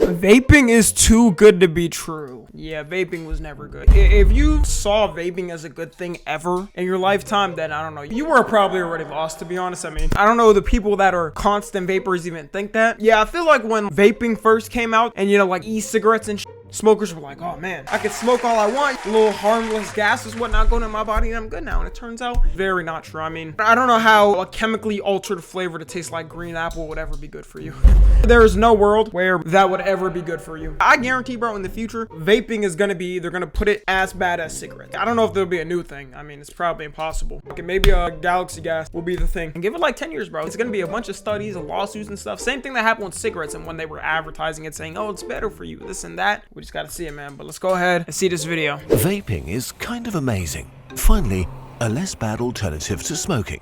Vaping is too good to be true. Yeah, vaping was never good. If you saw vaping as a good thing ever in your lifetime, then I don't know. You were probably already lost, to be honest. I mean, I don't know the people that are constant vapors even think that. Yeah, I feel like when vaping first came out and, you know, like e-cigarettes and smokers were like, oh man, I can smoke all I want. Little harmless gases, whatnot going in my body and I'm good now. And it turns out very not true. I mean, I don't know how a chemically altered flavor to taste like green apple would ever be good for you. There is no world where that would ever be good for you. I guarantee, bro, in the future, vaping is gonna be, they're gonna put it as bad as cigarettes. I don't know if there'll be a new thing. I mean, it's probably impossible. Okay, maybe a galaxy gas will be the thing. And give it like 10 years, bro. It's gonna be a bunch of studies and lawsuits and stuff. Same thing that happened with cigarettes and when they were advertising it saying, oh, it's better for you, this and that. We just gotta see it, man. But let's go ahead and see this video. Vaping is kind of amazing. Finally, a less bad alternative to smoking.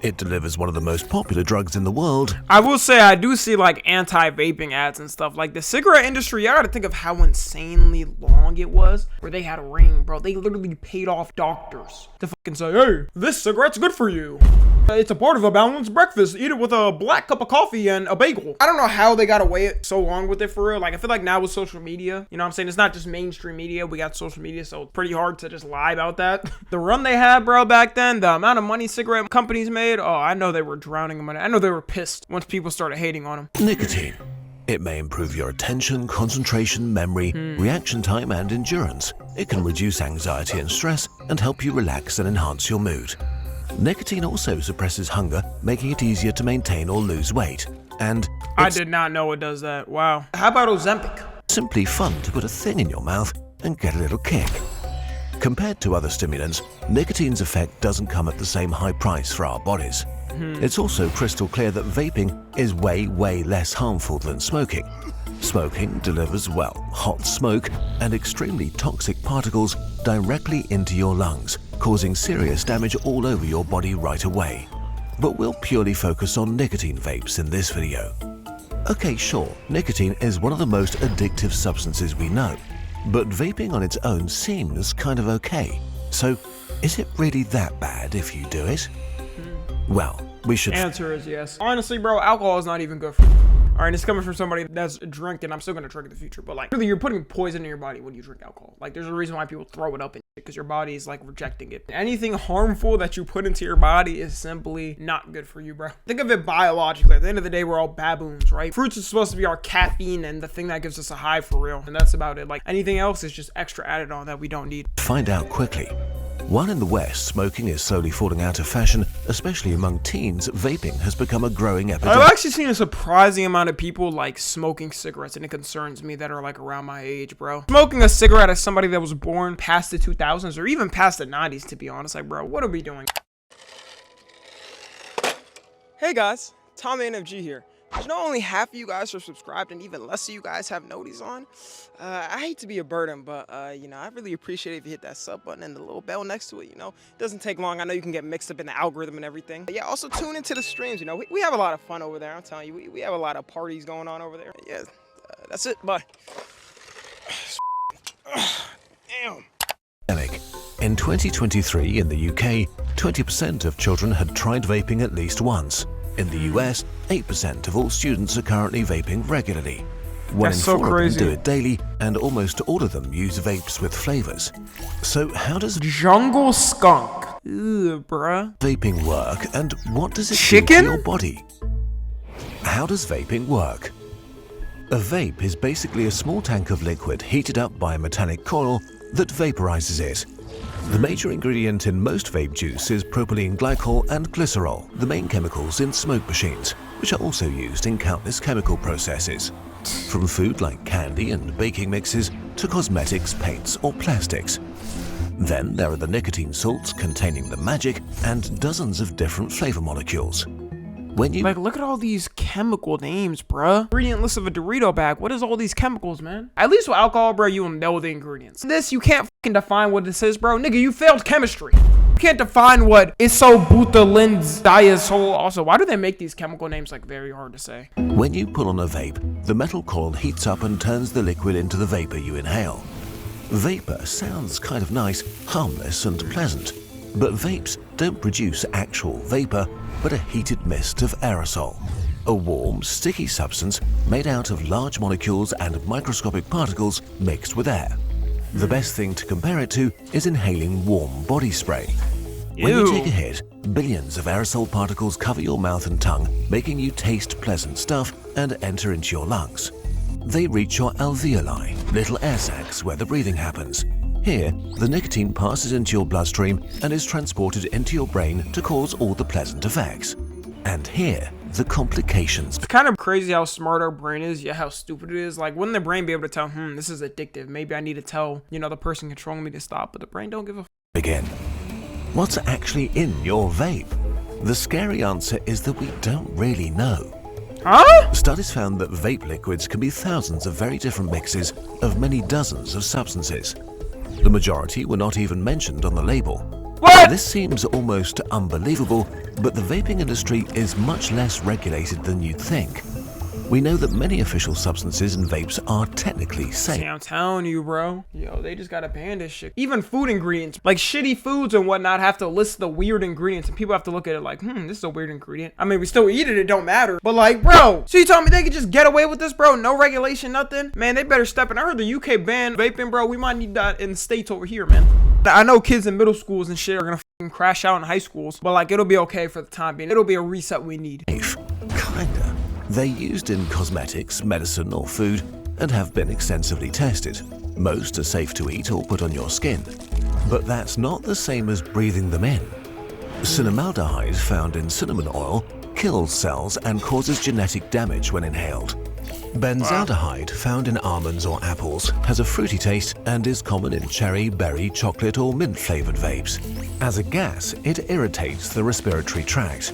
It delivers one of the most popular drugs in the world. I will say I do see like anti-vaping ads and stuff. Like the cigarette industry, I gotta think of how insanely long it was where they had a ring, bro. They literally paid off doctors to fucking say, hey, this cigarette's good for you. It's a part of a balanced breakfast. Eat it with a black cup of coffee and a bagel. I don't know how they got away it so long with it for real. Like I feel like now with social media, you know what I'm saying? It's not just mainstream media. We got social media, so it's pretty hard to just lie about that. The run they had, bro, back then, the amount of money cigarette companies made, oh, I know they were drowning in money. I know they were pissed once people started hating on them. Nicotine. It may improve your attention, concentration, memory, reaction time, and endurance. It can reduce anxiety and stress and help you relax and enhance your mood. Nicotine also suppresses hunger, making it easier to maintain or lose weight. And I did not know it does that. Wow. How about Ozempic? Simply fun to put a thing in your mouth and get a little kick. Compared to other stimulants, nicotine's effect doesn't come at the same high price for our bodies. It's also crystal clear that vaping is way less harmful than smoking. Smoking delivers, well, hot smoke and extremely toxic particles directly into your lungs, causing serious damage all over your body right away. But we'll purely focus on nicotine vapes in this video. Okay, sure, nicotine is one of the most addictive substances we know, but vaping on its own seems kind of okay. So, is it really that bad if you do it? Well, we should... Answer is yes. Honestly, bro, alcohol is not even good for you. Alright, it's coming from somebody that's drinking. I'm still gonna drink in the future, but like, really, you're putting poison in your body when you drink alcohol. Like, there's a reason why people throw it up and because your body is like rejecting it. Anything harmful that you put into your body is simply not good for you, bro. Think of it biologically. At the end of the day, we're all baboons, right? Fruits is supposed to be our caffeine and the thing that gives us a high for real, and that's about it. Like, anything else is just extra added on that we don't need. Find out quickly. While in the West, smoking is slowly falling out of fashion, especially among teens, vaping has become a growing epidemic. I've actually seen a surprising amount of people like smoking cigarettes, and it concerns me that are like around my age, bro. Smoking a cigarette as somebody that was born past the 2000s or even past the 90s, to be honest, like, bro, what are we doing? Hey guys, Tom NFG here. You know, only half of you guys are subscribed and even less of you guys have noties on. I hate to be a burden, but you know, I really appreciate it if you hit that sub button and the little bell next to it. You know, it doesn't take long. I know you can get mixed up in the algorithm and everything. But yeah, also tune into the streams. You know, we have a lot of fun over there. I'm telling you, we have a lot of parties going on over there. Yeah, that's it. Bye. Damn. In 2023 in the UK, 20% of children had tried vaping at least once. In the US, 8% of all students are currently vaping regularly. One in four of them do it daily, and almost all of them use vapes with flavors. So how does Jungle Skunk? Ew, bruh. Vaping work, and what does it do to your body? How does vaping work? A vape is basically a small tank of liquid heated up by a metallic coil that vaporizes it. The major ingredient in most vape juice is propylene glycol and glycerol, the main chemicals in smoke machines, which are also used in countless chemical processes. From food like candy and baking mixes to cosmetics, paints or plastics. Then there are the nicotine salts containing the magic and dozens of different flavor molecules. When you look at all these chemical names, bruh. Ingredient list of a Dorito bag. What is all these chemicals, man? At least with alcohol, bro, you will know the ingredients. This, you can't fucking define what this is, bro. Nigga, you failed chemistry. You can't define what isobutylene-diazole. Also, why do they make these chemical names like very hard to say? When you pull on a vape, the metal coil heats up and turns the liquid into the vapor you inhale. Vapor sounds kind of nice, harmless and pleasant, but vapes don't produce actual vapor, but a heated mist of aerosol. a warm, sticky substance made out of large molecules and microscopic particles mixed with air. The best thing to compare it to is inhaling warm body spray. When you take a hit, billions of aerosol particles cover your mouth and tongue, making you taste pleasant stuff and enter into your lungs. They reach your alveoli, little air sacs where the breathing happens. Here, the nicotine passes into your bloodstream and is transported into your brain to cause all the pleasant effects. And here, the complications. It's kind of crazy how smart our brain is, yet how stupid it is. Like, wouldn't the brain be able to tell, this is addictive. Maybe I need to tell, the person controlling me to stop, but the brain don't give a Begin. What's actually in your vape? The scary answer is that we don't really know. Huh? Studies found that vape liquids can be thousands of very different mixes of many dozens of substances. The majority were not even mentioned on the label. What? This seems almost unbelievable, but the vaping industry is much less regulated than you'd think. We know that many official substances in vapes are technically safe. See, I'm telling you, bro. Yo, they just gotta ban this shit. Even food ingredients, like shitty foods and whatnot, have to list the weird ingredients, and people have to look at it like, this is a weird ingredient. I mean, we still eat it, it don't matter. But like, bro, so you telling me they could just get away with this, bro? No regulation, nothing? Man, they better step in. I heard the UK banned vaping, bro. We might need that in the States over here, man. I know kids in middle schools and shit are gonna crash out in high schools, but like, it'll be okay for the time being. It'll be a reset we need. Kinda. They're used in cosmetics, medicine, or food and have been extensively tested. Most are safe to eat or put on your skin. But that's not the same as breathing them in. Cinnamaldehyde found in cinnamon oil kills cells and causes genetic damage when inhaled. Benzaldehyde found in almonds or apples has a fruity taste and is common in cherry, berry, chocolate, or mint-flavored vapes. As a gas, it irritates the respiratory tract.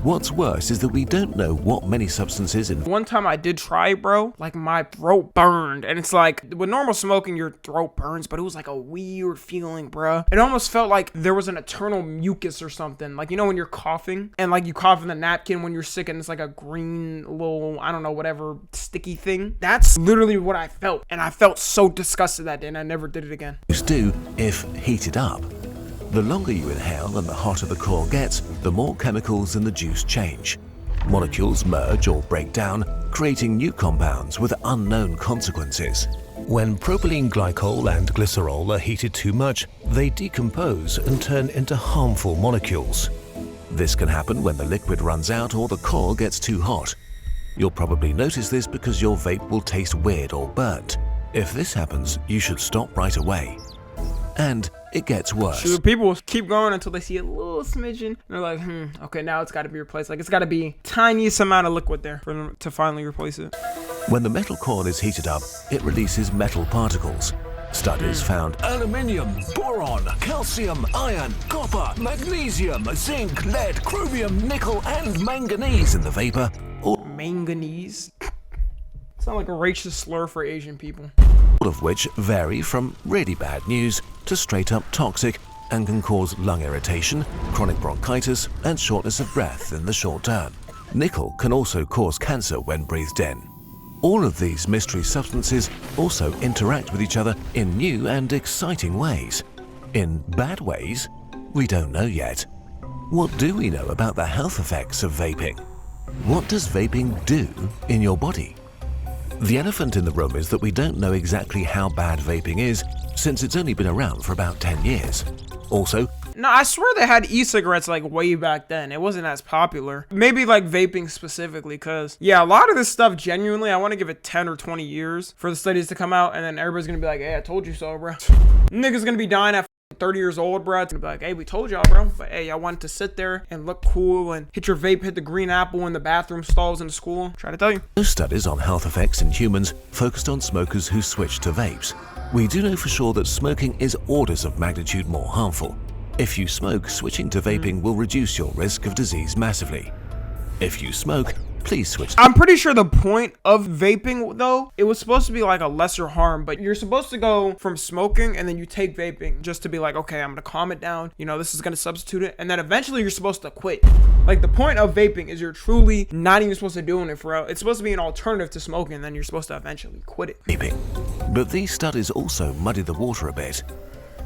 What's worse is that we don't know what many substances in. One time I did try, bro, like my throat burned, and it's like with normal smoking your throat burns, but it was like a weird feeling, bro. It almost felt like there was an eternal mucus or something, like when you're coughing and like you cough in the napkin when you're sick and it's like a green little, I don't know, whatever sticky thing. That's literally what I felt, and I felt so disgusted that day and I never did it again. Do if heated up. The longer you inhale and the hotter the core gets, the more chemicals in the juice change. Molecules merge or break down, creating new compounds with unknown consequences. When propylene glycol and glycerol are heated too much, they decompose and turn into harmful molecules. This can happen when the liquid runs out or the core gets too hot. You'll probably notice this because your vape will taste weird or burnt. If this happens, you should stop right away. And it gets worse. Shoot, people will keep going until they see a little smidgen. And they're like, okay, now it's got to be replaced. Like, it's got to be tiniest amount of liquid there for them to finally replace it. When the metal core is heated up, it releases metal particles. Studies found aluminium, boron, calcium, iron, copper, magnesium, zinc, lead, chromium, nickel, and manganese in the vapor. Manganese? Sound like a racist slur for Asian people. All of which vary from really bad news to straight up toxic and can cause lung irritation, chronic bronchitis, and shortness of breath in the short term. Nickel can also cause cancer when breathed in. All of these mystery substances also interact with each other in new and exciting ways. In bad ways? We don't know yet. What do we know about the health effects of vaping? What does vaping do in your body? The elephant in the room is that we don't know exactly how bad vaping is, since it's only been around for about 10 years. Also, no, I swear they had e-cigarettes like way back then. It wasn't as popular. Maybe like vaping specifically, because yeah, a lot of this stuff, genuinely, I want to give it 10 or 20 years for the studies to come out, and then everybody's gonna be like, hey, I told you so, bro. Niggas gonna be dying at 30 years old, bro. It's gonna be like, hey, we told y'all, bro. But hey, y'all wanted to sit there and look cool and hit your vape, hit the green apple in the bathroom stalls in the school. Try to tell you. No studies on health effects in humans focused on smokers who switched to vapes. We do know for sure that smoking is orders of magnitude more harmful. If you smoke, switching to vaping will reduce your risk of disease massively. If you smoke, please switch. I'm pretty sure the point of vaping, though, it was supposed to be like a lesser harm, but you're supposed to go from smoking and then you take vaping just to be like, okay, I'm gonna calm it down, you know, this is gonna substitute it, and then eventually you're supposed to quit. Like, the point of vaping is you're truly not even supposed to do it for real. It's supposed to be an alternative to smoking, and then you're supposed to eventually quit it. Vaping. But these studies also muddy the water a bit.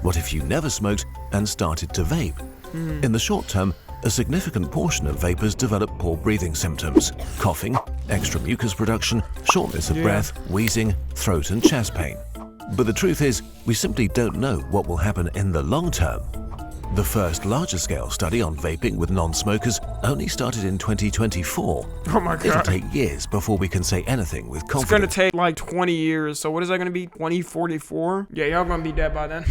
What if you never smoked and started to vape? In the short term, A significant portion of vapers develop poor breathing symptoms, coughing, extra mucus production, shortness of breath, wheezing, throat and chest pain. But the truth is, we simply don't know what will happen in the long term. The first larger-scale study on vaping with non-smokers only started in 2024. Oh my God. It'll take years before we can say anything with confidence. It's gonna take like 20 years. So what is that gonna be? 2044? Yeah, y'all gonna be dead by then.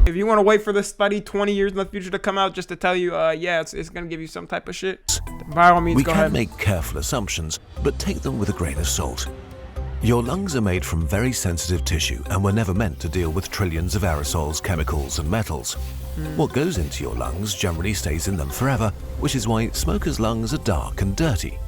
If you want to wait for this study 20 years in the future to come out just to tell you, yeah, it's gonna give you some type of shit, by all means, we go can ahead. make careful assumptions, but take them with a grain of salt. Your lungs are made from very sensitive tissue and were never meant to deal with trillions of aerosols, chemicals and metals. What goes into your lungs generally stays in them forever, which is why smokers' lungs are dark and dirty.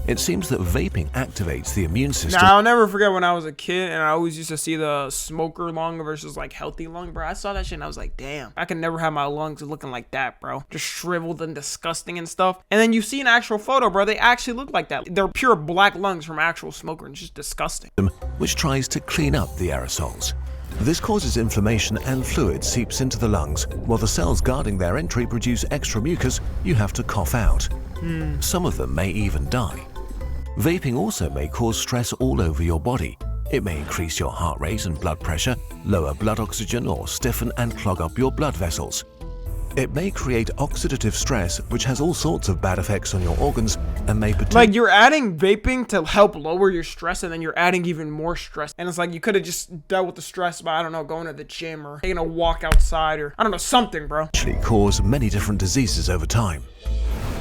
It seems that vaping activates the immune system. Now, I'll never forget when I was a kid and I always used to see the smoker lung versus like healthy lung, bro. I saw that shit and I was like, damn, I can never have my lungs looking like that, bro. Just shriveled and disgusting and stuff. And then you see an actual photo, bro. They actually look like that. They're pure black lungs from actual smoker and it's just disgusting. Which tries to clean up the aerosols. This causes inflammation and fluid seeps into the lungs, while the cells guarding their entry produce extra mucus you have to cough out. Some of them may even die. Vaping also may cause stress all over your body. It may increase your heart rate and blood pressure, lower blood oxygen, or stiffen and clog up your blood vessels. It may create oxidative stress, which has all sorts of bad effects on your organs and may Like, you're adding vaping to help lower your stress, and then you're adding even more stress. And it's like you could have just dealt with the stress by, I don't know, going to the gym or taking a walk outside or, I don't know, something, bro. actually cause many different diseases over time.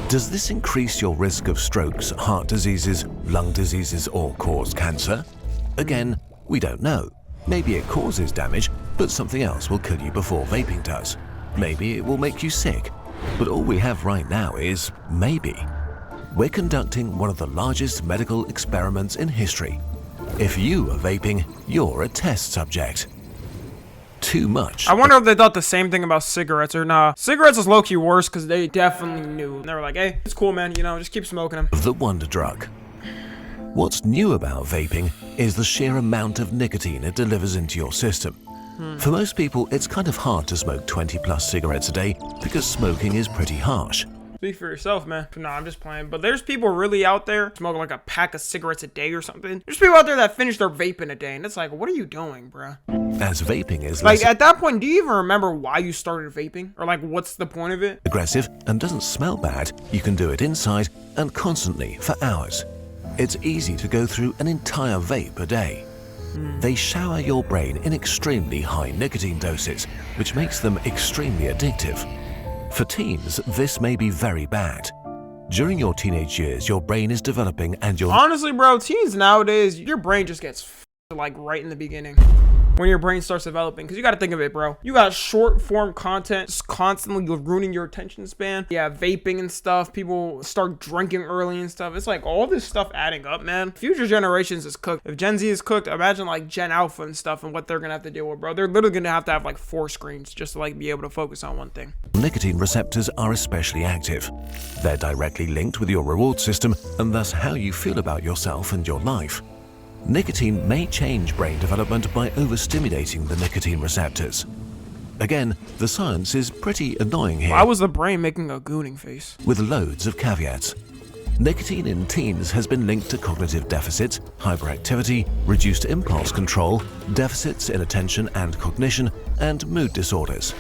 Does this increase your risk of strokes, heart diseases, lung diseases, or cause cancer? Again, we don't know. Maybe it causes damage, but something else will kill you before vaping does. Maybe it will make you sick, but all we have right now is maybe. We're conducting one of the largest medical experiments in history. If you are vaping, you're a test subject. Too much. I wonder if they thought the same thing about cigarettes or nah. Cigarettes is low-key worse because they definitely knew. They were like, hey, it's cool, man, you know, just keep smoking them. The wonder drug. What's new about vaping is the sheer amount of nicotine it delivers into your system. For most people, it's kind of hard to smoke 20+ cigarettes a day because smoking is pretty harsh. Speak for yourself, man. Nah, I'm just playing. But there's people really out there smoking like a pack of cigarettes a day or something. There's people out there that finish their vape in a day. And it's like, what are you doing, bro? As vaping is Like, less at that point, do you even remember why you started vaping? Or like, what's the point of it? aggressive and doesn't smell bad, you can do it inside and constantly for hours. It's easy to go through an entire vape a day. They shower your brain in extremely high nicotine doses, which makes them extremely addictive. For teens, this may be very bad. During your teenage years, your brain is developing and your Honestly, bro, teens nowadays, your brain just gets like right in the beginning. When your brain starts developing, because you got to think of it, bro. You got short form content just constantly ruining your attention span. Yeah, vaping and stuff. People start drinking early and stuff. It's like all this stuff adding up, man. Future generations is cooked. If Gen Z is cooked, imagine like Gen Alpha and stuff and what they're going to have to deal with, bro. They're literally going to have like 4 screens just to like be able to focus on one thing. nicotine receptors are especially active. They're directly linked with your reward system and thus how you feel about yourself and your life. Nicotine may change brain development by overstimulating the nicotine receptors. Again, the science is pretty annoying here. Why was the brain making a gooning face? With loads of caveats. Nicotine in teens has been linked to cognitive deficits, hyperactivity, reduced impulse control, deficits in attention and cognition, and mood disorders.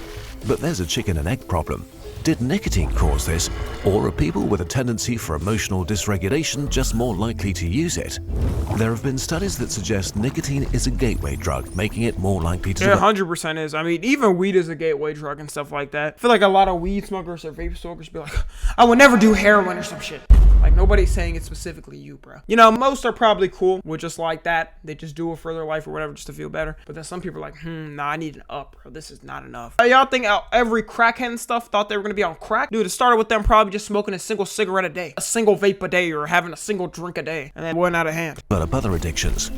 But there's a chicken and egg problem. Did nicotine cause this, or are people with a tendency for emotional dysregulation just more likely to use it? There have been studies that suggest nicotine is a gateway drug, making it more likely to Yeah, 100% is. I mean, even weed is a gateway drug and stuff like that. I feel like a lot of weed smokers or vape smokers be like, I would never do heroin or some shit. Like, nobody's saying it's specifically you, bro. You know, most are probably cool with just like that. They just do it for their life or whatever just to feel better. But then some people are like, nah, I need an up, bro. This is not enough. Y'all think every crackhead and stuff thought they were going to be on crack? Dude, it started with them probably just smoking a single cigarette a day, a single vape a day, or having a single drink a day. And then went out of hand. develop other addictions.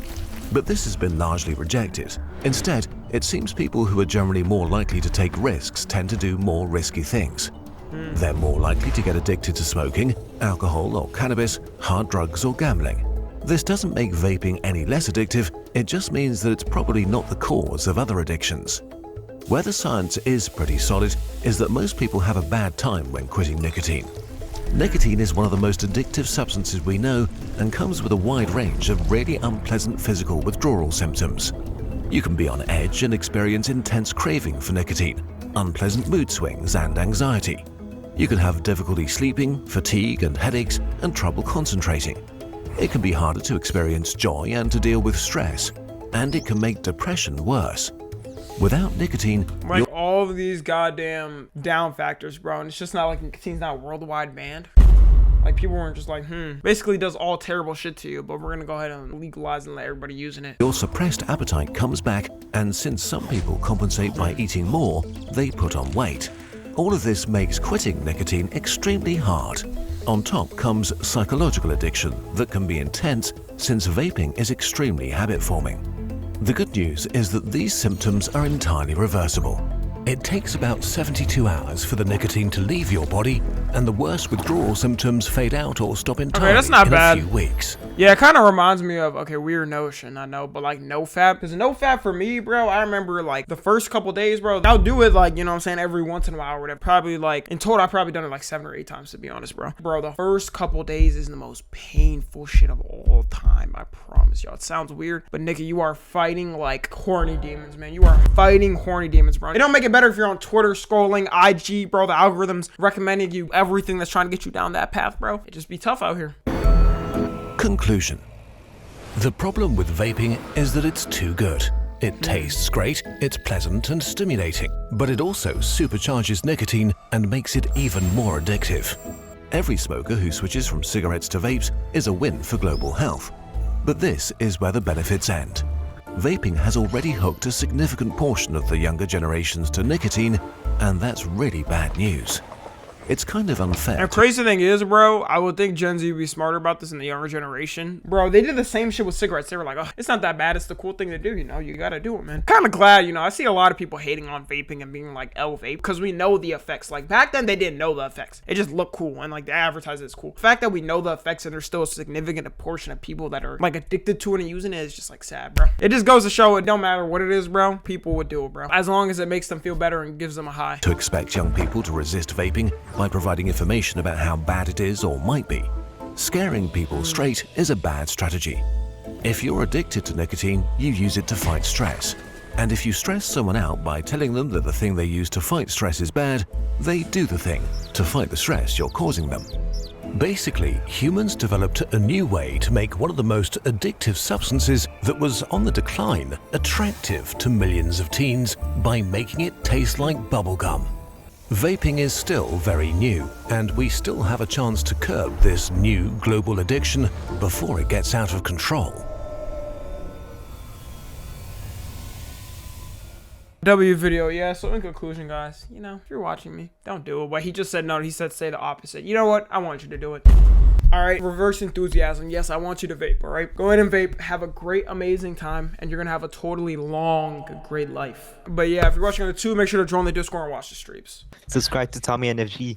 But this has been largely rejected. Instead, it seems people who are generally more likely to take risks tend to do more risky things. They're more likely to get addicted to smoking, alcohol or cannabis, hard drugs or gambling. This doesn't make vaping any less addictive, it just means that it's probably not the cause of other addictions. Where the science is pretty solid is that most people have a bad time when quitting nicotine. Nicotine is one of the most addictive substances we know and comes with a wide range of really unpleasant physical withdrawal symptoms. You can be on edge and experience intense craving for nicotine, unpleasant mood swings and anxiety. You can have difficulty sleeping, fatigue and headaches, and trouble concentrating. It can be harder to experience joy and to deal with stress, and it can make depression worse. Without nicotine, like all of these goddamn down factors, bro, and it's just not like nicotine's not worldwide banned. Like people weren't just like, basically does all terrible shit to you, but we're gonna go ahead and legalize and let everybody using it. Your suppressed appetite comes back, and since some people compensate by eating more, they put on weight. All of this makes quitting nicotine extremely hard. On top comes psychological addiction that can be intense since vaping is extremely habit-forming. The good news is that these symptoms are entirely reversible. It takes about 72 hours for the nicotine to leave your body, and the worst withdrawal symptoms fade out or stop entirely that's not in bad. a few weeks. Yeah, it kind of reminds me of, Weird Notion, I know, but like NoFap. Because NoFap for me, bro, I remember like the first couple days, bro, I'll do it like, you know what I'm saying, every once in a while or whatever. Probably like, in total, I've probably done it like 7 or 8 times, to be honest, bro. Bro, the first couple days is the most painful shit of all time, I promise y'all. It sounds weird, but nigga, you are fighting like horny demons, man. You are fighting horny demons, bro. It don't make it better if you're on Twitter scrolling, IG, bro. The algorithm's recommending you everything that's trying to get you down that path, bro. It just be tough out here. Conclusion. The problem with vaping is that it's too good. It tastes great, it's pleasant and stimulating, but it also supercharges nicotine and makes it even more addictive. Every smoker who switches from cigarettes to vapes is a win for global health. But this is where the benefits end. Vaping has already hooked a significant portion of the younger generations to nicotine, and that's really bad news. It's kind of unfair. And the crazy thing is, bro, I would think Gen Z would be smarter about this in the younger generation. Bro, they did the same shit with cigarettes. They were like, oh, it's not that bad. It's the cool thing to do, you know? You gotta do it, man. Kind of glad, you know, I see a lot of people hating on vaping and being like, vape, because we know the effects. Like, back then, they didn't know the effects. It just looked cool, and like, they advertise it's cool. The fact that we know the effects and there's still a significant portion of people that are like addicted to it and using it is just like sad, bro. It just goes to show it don't matter what it is, bro. People would do it, bro. As long as it makes them feel better and gives them a high. To expect young people to resist vaping by providing information about how bad it is or might be. Scaring people straight is a bad strategy. If you're addicted to nicotine, you use it to fight stress. And if you stress someone out by telling them that the thing they use to fight stress is bad, they do the thing to fight the stress you're causing them. Basically, humans developed a new way to make one of the most addictive substances that was on the decline attractive to millions of teens by making it taste like bubblegum. Vaping is still very new, and we still have a chance to curb this new global addiction before it gets out of control. W video, yeah, so in conclusion, guys, you know, if you're watching me, don't do it. But he just said no, he said say the opposite. You know what? I want you to do it. All right, reverse enthusiasm. Yes, I want you to vape, all right? Go ahead and vape. Have a great, amazing time, and you're going to have a totally long, great life. But yeah, if you're watching on the 2, make sure to join the Discord and watch the streams. Subscribe to Tommy NFG.